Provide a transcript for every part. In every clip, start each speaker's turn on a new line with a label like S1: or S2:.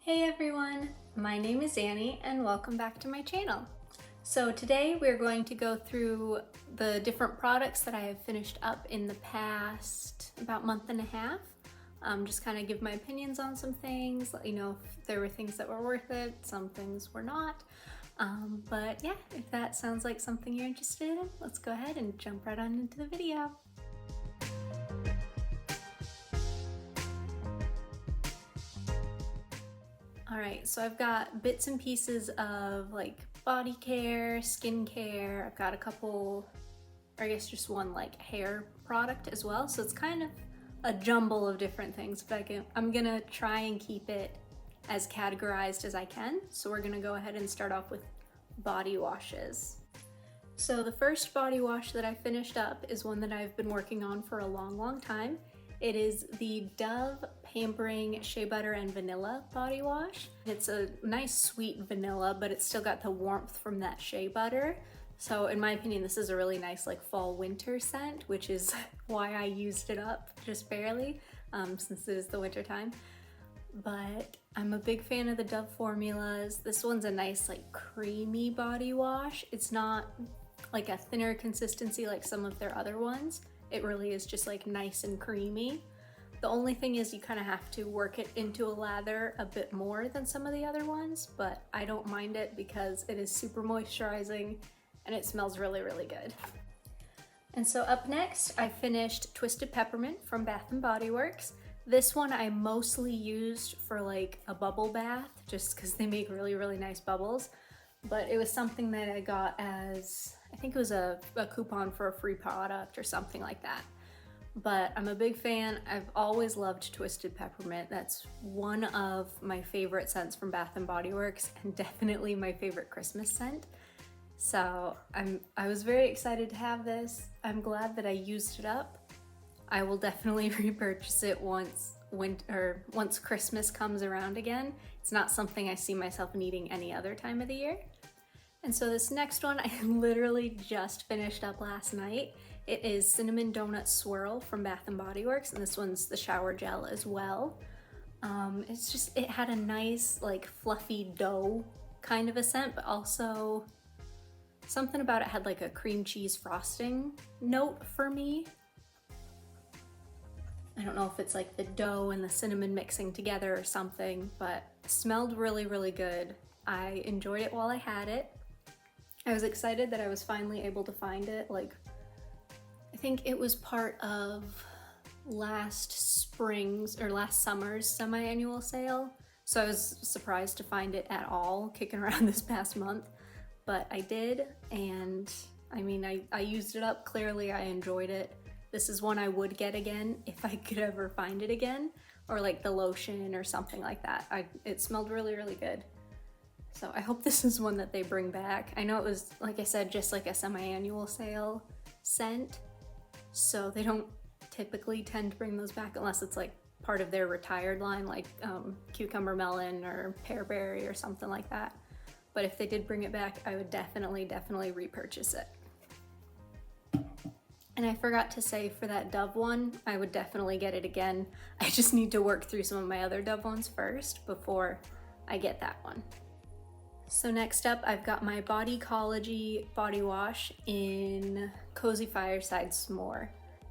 S1: Hey everyone, my name is Annie and welcome back to my channel. So today we're going to go through the different products that I have finished up in the past about month and a half. Just kind of give my opinions on some things, let you know if there were things that were worth it, some things were not. But yeah, if that sounds like something you're interested in, let's go ahead and jump right on into the video. Alright, so I've got bits and pieces of like body care, skin care. I've got a couple, or I guess just one like hair product as well. So it's kind of a jumble of different things, but I'm gonna try and keep it as categorized as I can. So we're gonna go ahead and start off with body washes. So the first body wash that I finished up is one that I've been working on for a long time. It is the Dove Pampering Shea Butter and Vanilla Body Wash. It's a nice sweet vanilla, but it's still got the warmth from that shea butter. So in my opinion, this is a really nice like fall winter scent, which is why I used it up just barely, since it is the winter time. But I'm a big fan of the Dove formulas. This one's a nice like creamy body wash. It's not like a thinner consistency like some of their other ones. It really is just like nice and creamy. The only thing is you kind of have to work it into a lather a bit more than some of the other ones, but I don't mind it because it is super moisturizing and it smells really good. And so up next, I finished Twisted Peppermint from Bath & Body Works. This one I mostly used for like a bubble bath, just because they make really nice bubbles. But it was something that I got as, I think it was a coupon for a free product or something like that. But I'm a big fan. I've always loved Twisted Peppermint. That's one of my favorite scents from Bath & Body Works and definitely my favorite Christmas scent. So I was very excited to have this. I'm glad that I used it up. I will definitely repurchase it once Christmas comes around again. It's not something I see myself needing any other time of the year. And so this next one I literally just finished up last night. It is Cinnamon Donut Swirl from Bath & Body Works, and this one's the shower gel as well. It had a nice like fluffy dough kind of a scent, but also something about it had like a cream cheese frosting note for me. I don't know if it's like the dough and the cinnamon mixing together or something, but it smelled really good. I enjoyed it while I had it. I was excited that I was finally able to find it. Like, I think it was part of last summer's semi-annual sale. So I was surprised to find it at all kicking around this past month, but I did. And I mean, I used it up. Clearly I enjoyed it. This is one I would get again if I could ever find it again, or like the lotion or something like that. It smelled really good. So I hope this is one that they bring back. I know it was, like I said, just like a semi-annual sale scent, so they don't typically tend to bring those back unless it's like part of their retired line, like cucumber melon or pearberry or something like that. But if they did bring it back, I would definitely repurchase it. And I forgot to say, for that Dove one, I would definitely get it again. I just need to work through some of my other Dove ones first before I get that one. So next up, I've got my Bodycology body wash in Cozy Fireside S'more.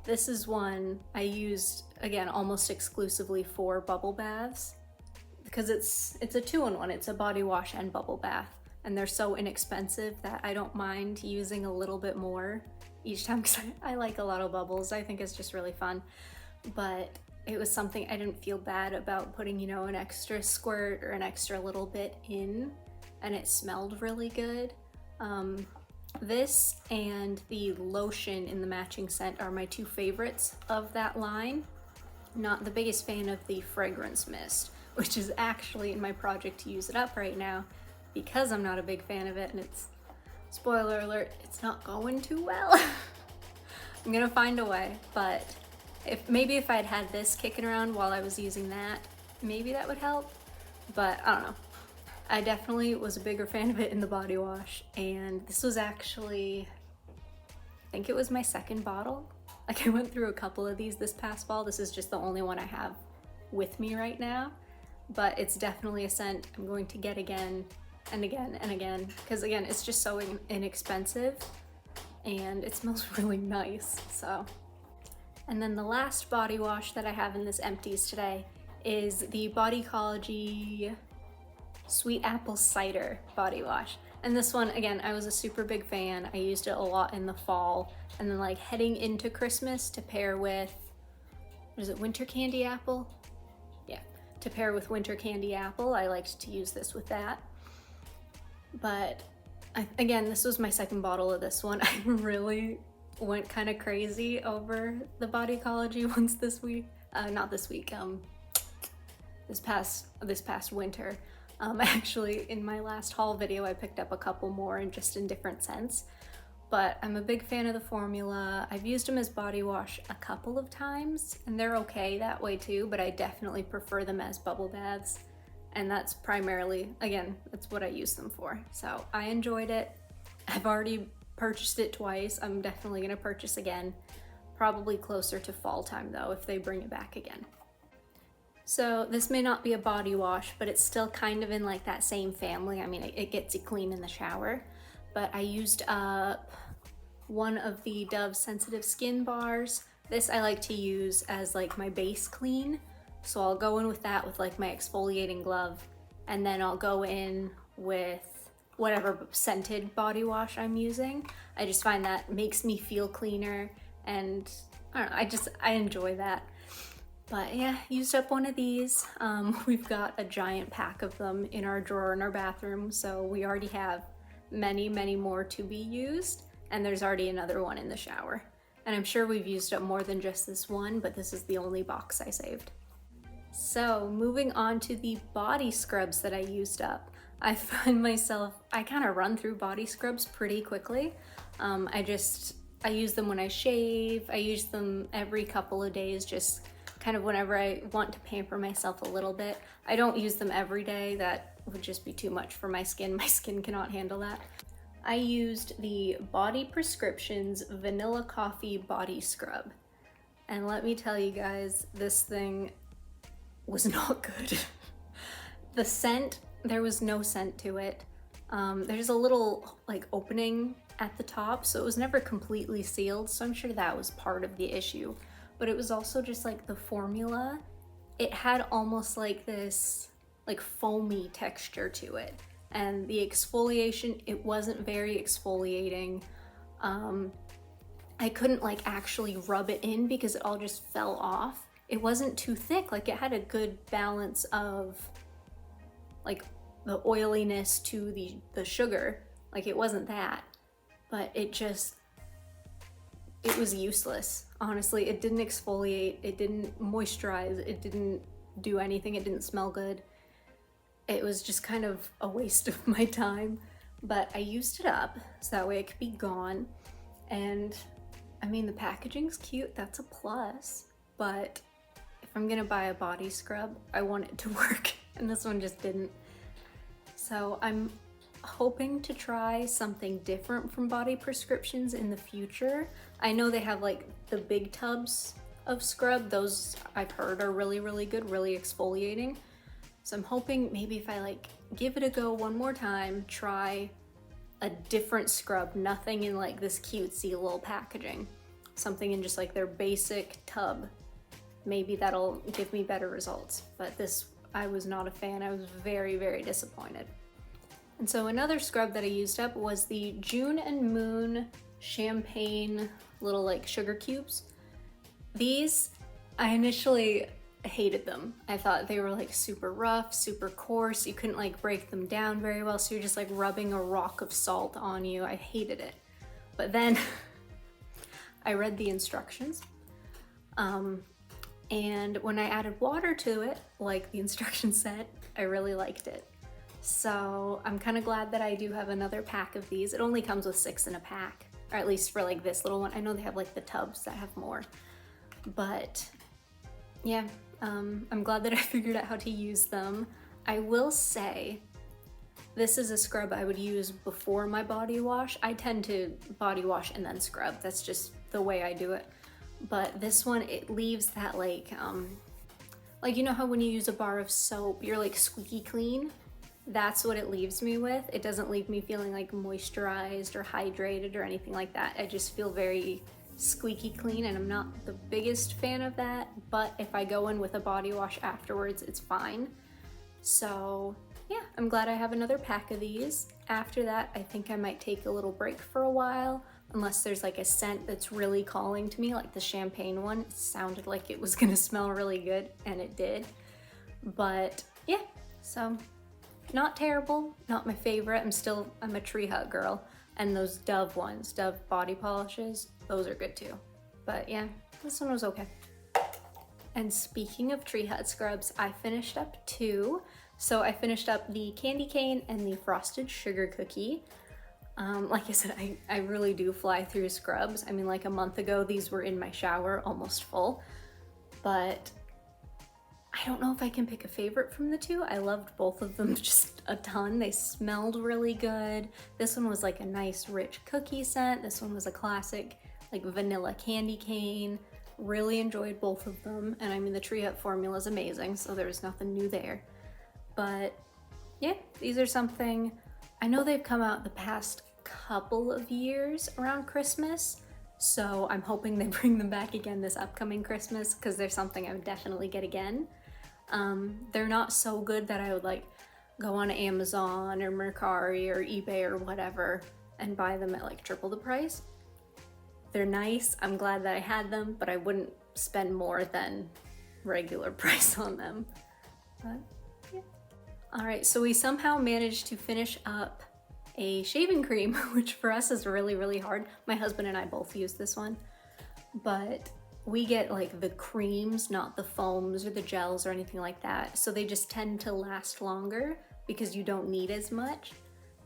S1: This is one I used, again, almost exclusively for bubble baths because it's a 2-in-1. It's a body wash and bubble bath, and they're so inexpensive that I don't mind using a little bit more each time because I like a lot of bubbles. I think it's just really fun. But it was something I didn't feel bad about putting, you know, an extra squirt or an extra little bit in, and it smelled really good. This and the lotion in the matching scent are my two favorites of that line. Not the biggest fan of the fragrance mist, which is actually in my project to use it up right now because I'm not a big fan of it, and it's, spoiler alert, it's not going too well. I'm gonna find a way, but maybe if I'd had this kicking around while I was using that, maybe that would help, but I don't know. I definitely was a bigger fan of it in the body wash, and this was actually, I think it was my second bottle. Like, I went through a couple of these this past fall. This is just the only one I have with me right now, but it's definitely a scent I'm going to get again and again and again, because again, it's just so inexpensive and it smells really nice, so. And then the last body wash that I have in this empties today is the Bodycology Sweet Apple Cider Body Wash. And this one, again, I was a super big fan. I used it a lot in the fall, and then like heading into Christmas to pair with, what is it, Winter Candy Apple? Yeah, to pair with Winter Candy Apple, I liked to use this with that. But again, this was my second bottle of this one. I really went kind of crazy over the Bodycology ones this week. Not this week, this past winter. Actually, in my last haul video, I picked up a couple more and just in different scents. But I'm a big fan of the formula. I've used them as body wash a couple of times, and they're okay that way too, but I definitely prefer them as bubble baths. And that's primarily, again, that's what I use them for. So I enjoyed it. I've already purchased it twice. I'm definitely gonna purchase again, probably closer to fall time though, if they bring it back again. So this may not be a body wash, but it's still kind of in like that same family. I mean, it gets you clean in the shower, but I used up one of the Dove Sensitive Skin Bars. This I like to use as like my base clean. So I'll go in with that with like my exfoliating glove, and then I'll go in with whatever scented body wash I'm using. I just find that makes me feel cleaner, and I don't know, I enjoy that. But yeah, used up one of these. We've got a giant pack of them in our drawer in our bathroom, so we already have many, many more to be used, and there's already another one in the shower. And I'm sure we've used up more than just this one, but this is the only box I saved. So moving on to the body scrubs that I used up. I find myself, I kind of run through body scrubs pretty quickly. I use them when I shave. I use them every couple of days, just kind of whenever I want to pamper myself a little bit. I don't use them every day. That would just be too much for my skin. My skin cannot handle that. I used the Body Prescriptions Vanilla Coffee Body Scrub. And let me tell you guys, this thing was not good. The scent, there was no scent to it. There's a little like opening at the top, so it was never completely sealed, so I'm sure that was part of the issue. But it was also just like the formula. It had almost like this like foamy texture to it. And the exfoliation, it wasn't very exfoliating. I couldn't like actually rub it in because it all just fell off. It wasn't too thick, like it had a good balance of like the oiliness to the sugar. Like it wasn't that, but it was useless. Honestly, it didn't exfoliate, it didn't moisturize, it didn't do anything, it didn't smell good. It was just kind of a waste of my time, but I used it up so that way it could be gone. And I mean, the packaging's cute, that's a plus, but if I'm gonna buy a body scrub, I want it to work, and this one just didn't. So I'm hoping to try something different from Body Prescriptions in the future. I know they have like the big tubs of scrub. Those I've heard are really, really good, really exfoliating. So I'm hoping maybe if I like give it a go one more time, try a different scrub, nothing in like this cutesy little packaging, something in just like their basic tub. Maybe that'll give me better results. But this, I was not a fan. I was very, very disappointed. And so another scrub that I used up was the June and Moon Champagne little like sugar cubes. These, I initially hated them. I thought they were like super rough, super coarse. You couldn't like break them down very well, so you're just like rubbing a rock of salt on you. I hated it. But then I read the instructions. And when I added water to it, like the instructions said, I really liked it. So I'm kind of glad that I do have another pack of these. It only comes with 6 in a pack, or at least for like this little one. I know they have like the tubs that have more, but yeah, I'm glad that I figured out how to use them. I will say, this is a scrub I would use before my body wash. I tend to body wash and then scrub. That's just the way I do it. But this one, it leaves that like Like, you know how when you use a bar of soap, you're like squeaky clean? That's what it leaves me with. It doesn't leave me feeling like moisturized or hydrated or anything like that. I just feel very squeaky clean, and I'm not the biggest fan of that, but if I go in with a body wash afterwards, it's fine. So yeah, I'm glad I have another pack of these. After that, I think I might take a little break for a while, unless there's like a scent that's really calling to me, like the champagne one. It sounded like it was gonna smell really good, and it did. But yeah, so not terrible, not my favorite. I'm a Tree Hut girl, and those Dove ones, Dove body polishes, those are good too. But yeah, this one was okay. And speaking of Tree Hut scrubs, I finished up 2. So I finished up the candy cane and the frosted sugar cookie. Like I said, I really do fly through scrubs. I mean, like a month ago, these were in my shower, almost full. But I don't know if I can pick a favorite from the 2. I loved both of them just a ton. They smelled really good. This one was like a nice rich cookie scent. This one was a classic like vanilla candy cane. Really enjoyed both of them. And I mean, the Tree Hut formula is amazing, so there's nothing new there. But yeah, these are something, I know they've come out the past couple of years around Christmas, so I'm hoping they bring them back again this upcoming Christmas, because they're something I would definitely get again. They're not so good that I would like go on Amazon or Mercari or eBay or whatever and buy them at like triple the price. They're nice, I'm glad that I had them, but I wouldn't spend more than regular price on them. But yeah. All right, so we somehow managed to finish up a shaving cream, which for us is really, really hard. My husband and I both use this one, but we get like the creams, not the foams or the gels or anything like that. So they just tend to last longer because you don't need as much.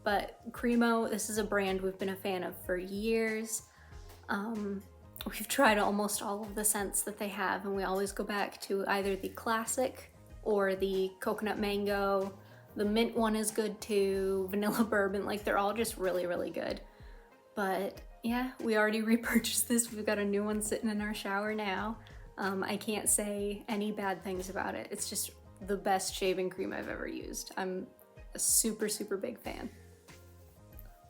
S1: But Cremo, this is a brand we've been a fan of for years. We've tried almost all of the scents that they have, and we always go back to either the classic or the coconut mango. The mint one is good too, vanilla bourbon, like they're all just really, really good. But yeah, we already repurchased this. We've got a new one sitting in our shower now. I can't say any bad things about it. It's just the best shaving cream I've ever used. I'm a super, super big fan.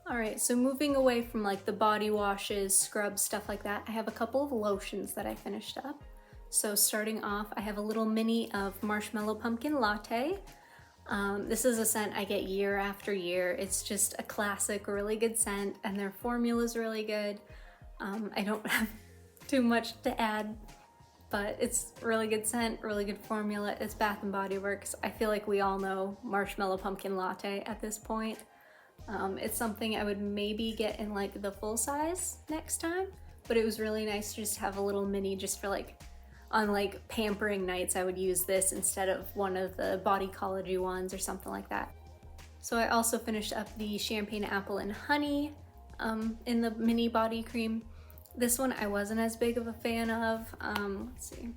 S1: All right, so moving away from like the body washes, scrubs, stuff like that, I have a couple of lotions that I finished up. So starting off, I have a little mini of Marshmallow Pumpkin Latte. This is a scent I get year after year. It's just a classic, really good scent, and their formula is really good. I don't have too much to add, but it's really good scent, really good formula. It's Bath & Body Works. I feel like we all know Marshmallow Pumpkin Latte at this point. It's something I would maybe get in like the full size next time, but it was really nice to just have a little mini just for like, on like pampering nights, I would use this instead of one of the Bodycology ones or something like that. So I also finished up the Champagne Apple and Honey in the mini body cream. This one I wasn't as big of a fan of. Let's see.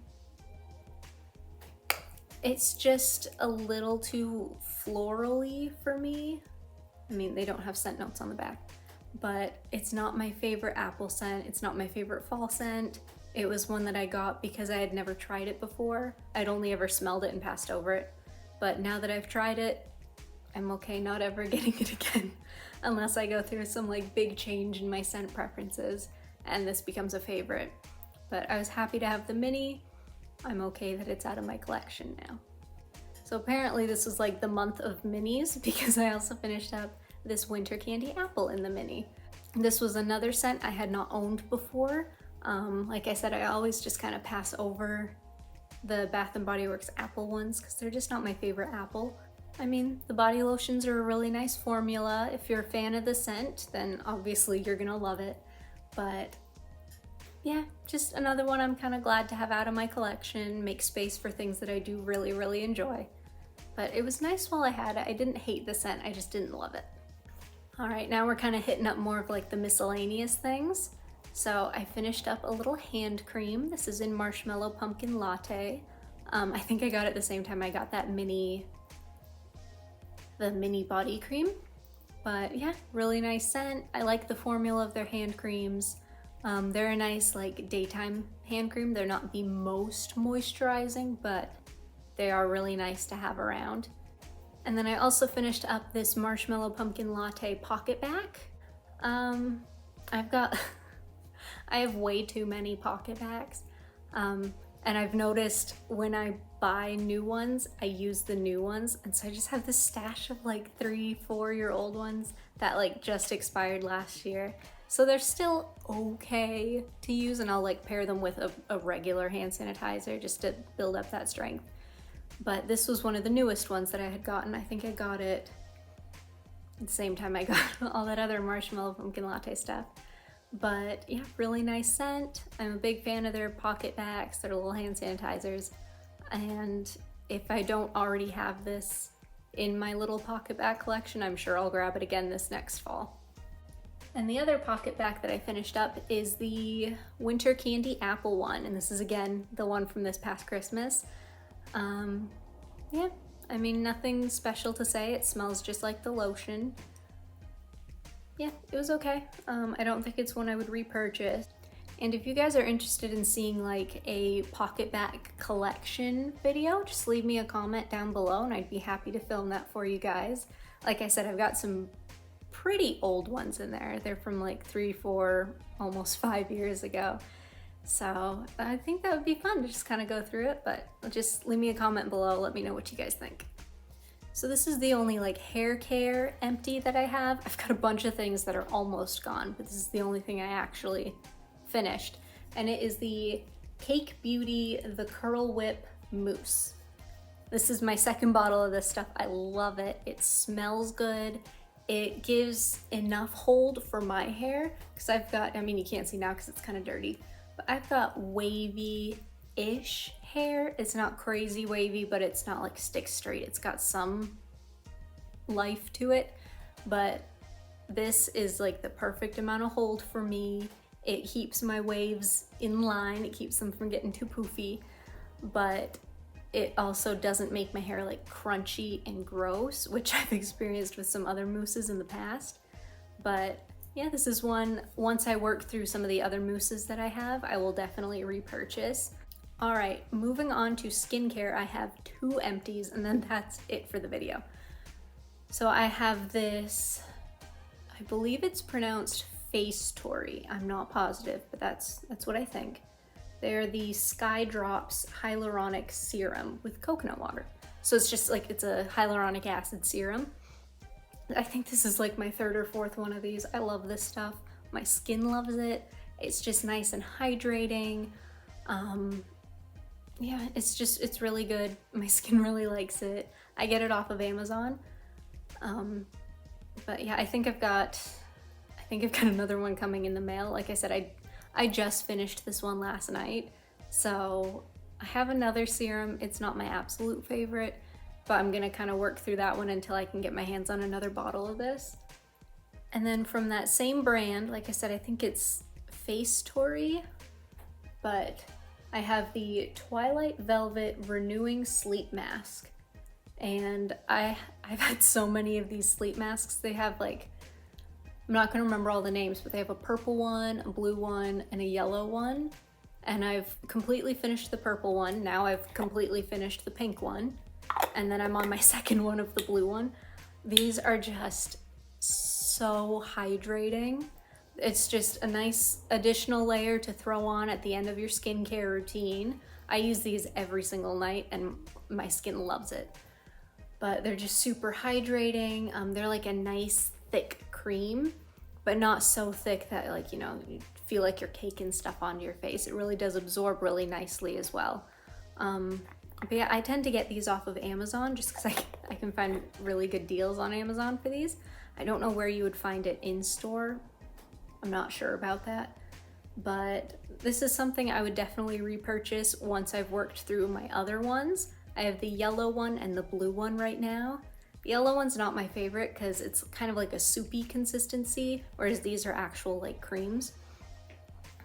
S1: It's just a little too florally for me. I mean, they don't have scent notes on the back, but it's not my favorite apple scent. It's not my favorite fall scent. It was one that I got because I had never tried it before. I'd only ever smelled it and passed over it. But now that I've tried it, I'm okay not ever getting it again, unless I go through some like big change in my scent preferences and this becomes a favorite. But I was happy to have the mini. I'm okay that it's out of my collection now. So apparently this was like the month of minis, because I also finished up this Winter Candy Apple in the mini. This was another scent I had not owned before. Like I said, I always just kind of pass over the Bath & Body Works apple ones because they're just not my favorite apple. I mean, the body lotions are a really nice formula. If you're a fan of the scent, then obviously you're gonna love it. But yeah, just another one I'm kind of glad to have out of my collection, make space for things that I do really, really enjoy. But it was nice while I had it. I didn't hate the scent, I just didn't love it. All right, now we're kind of hitting up more of like the miscellaneous things. So I finished up a little hand cream. This is in Marshmallow Pumpkin Latte. I think I got it the same time I got that the mini body cream. But yeah, really nice scent. I like the formula of their hand creams. They're a nice like daytime hand cream. They're not the most moisturizing, but they are really nice to have around. And then I also finished up this Marshmallow Pumpkin Latte pocket back. I've got, I have way too many pocket backs. And I've noticed when I buy new ones, I use the new ones. And so I just have this stash of like 3-4-year-old ones that like just expired last year. So they're still okay to use, and I'll like pair them with a regular hand sanitizer just to build up that strength. But this was one of the newest ones that I had gotten. I think I got it at the same time I got all that other Marshmallow Pumpkin Latte stuff. But yeah, really nice scent. I'm a big fan of their pocket backs, their little hand sanitizers. And if I don't already have this in my little pocket bag collection, I'm sure I'll grab it again this next fall. And the other pocket back that I finished up is the Winter Candy Apple one. And this is again, the one from this past Christmas. Yeah, I mean, nothing special to say. It smells just like the lotion. Yeah, it was okay. I don't think it's one I would repurchase. And if you guys are interested in seeing like a pocket back collection video, just leave me a comment down below and I'd be happy to film that for you guys. Like I said, I've got some pretty old ones in there. They're from like 3, 4, almost 5 years ago. So I think that would be fun to just kind of go through it, but just leave me a comment below, let me know what you guys think. So this is the only like hair care empty that I have. I've got a bunch of things that are almost gone, but this is the only thing I actually finished. And it is the Cake Beauty The Curl Whip Mousse. This is my second bottle of this stuff. I love it. It smells good. It gives enough hold for my hair because I've got, I mean, you can't see now because it's kind of dirty, but I've got wavy-ish hair. It's not crazy wavy, but it's not like stick straight. It's got some life to it, but this is like the perfect amount of hold for me. It keeps my waves in line. It keeps them from getting too poofy, but it also doesn't make my hair like crunchy and gross, which I've experienced with some other mousses in the past. But yeah, this is one, once I work through some of the other mousses that I have, I will definitely repurchase. All right, moving on to skincare, I have 2 empties and then that's it for the video. So I have this, I believe it's pronounced Face Tory. I'm not positive, but that's what I think. They're the Sky Drops Hyaluronic Serum with coconut water. So it's just like, it's a hyaluronic acid serum. I think this is like my 3rd or 4th one of these. I love this stuff. My skin loves it. It's just nice and hydrating. Yeah, it's really good. My skin really likes it. I get it off of Amazon. But yeah, I think I've got another one coming in the mail. Like I said, I just finished this one last night. So I have another serum. It's not my absolute favorite, but I'm gonna kind of work through that one until I can get my hands on another bottle of this. And then from that same brand, like I said, I think it's Face Tory, but I have the Twilight Velvet Renewing Sleep Mask. And I've had so many of these sleep masks. They have like, I'm not gonna remember all the names, but they have a purple one, a blue one, and a yellow one. And I've completely finished the purple one. Now I've completely finished the pink one. And then I'm on my second one of the blue one. These are just so hydrating. It's just a nice additional layer to throw on at the end of your skincare routine. I use these every single night and my skin loves it. But they're just super hydrating. They're like a nice thick cream, but not so thick that like, you know, you feel like you're caking stuff onto your face. It really does absorb really nicely as well. But yeah, I tend to get these off of Amazon just because I can find really good deals on Amazon for these. I don't know where you would find it in store. I'm not sure about that. But this is something I would definitely repurchase once I've worked through my other ones. I have the yellow one and the blue one right now. The yellow one's not my favorite because it's kind of like a soupy consistency, whereas these are actual like creams.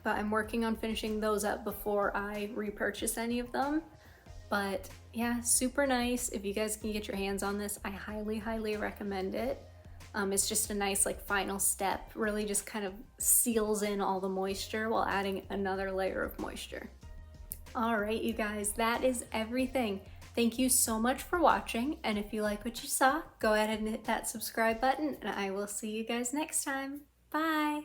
S1: But I'm working on finishing those up before I repurchase any of them. But yeah, super nice. If you guys can get your hands on this, I highly, highly recommend it. It's just a nice like final step, really just kind of seals in all the moisture while adding another layer of moisture. All right, you guys, that is everything. Thank you so much for watching, and if you like what you saw, go ahead and hit that subscribe button, and I will see you guys next time. Bye!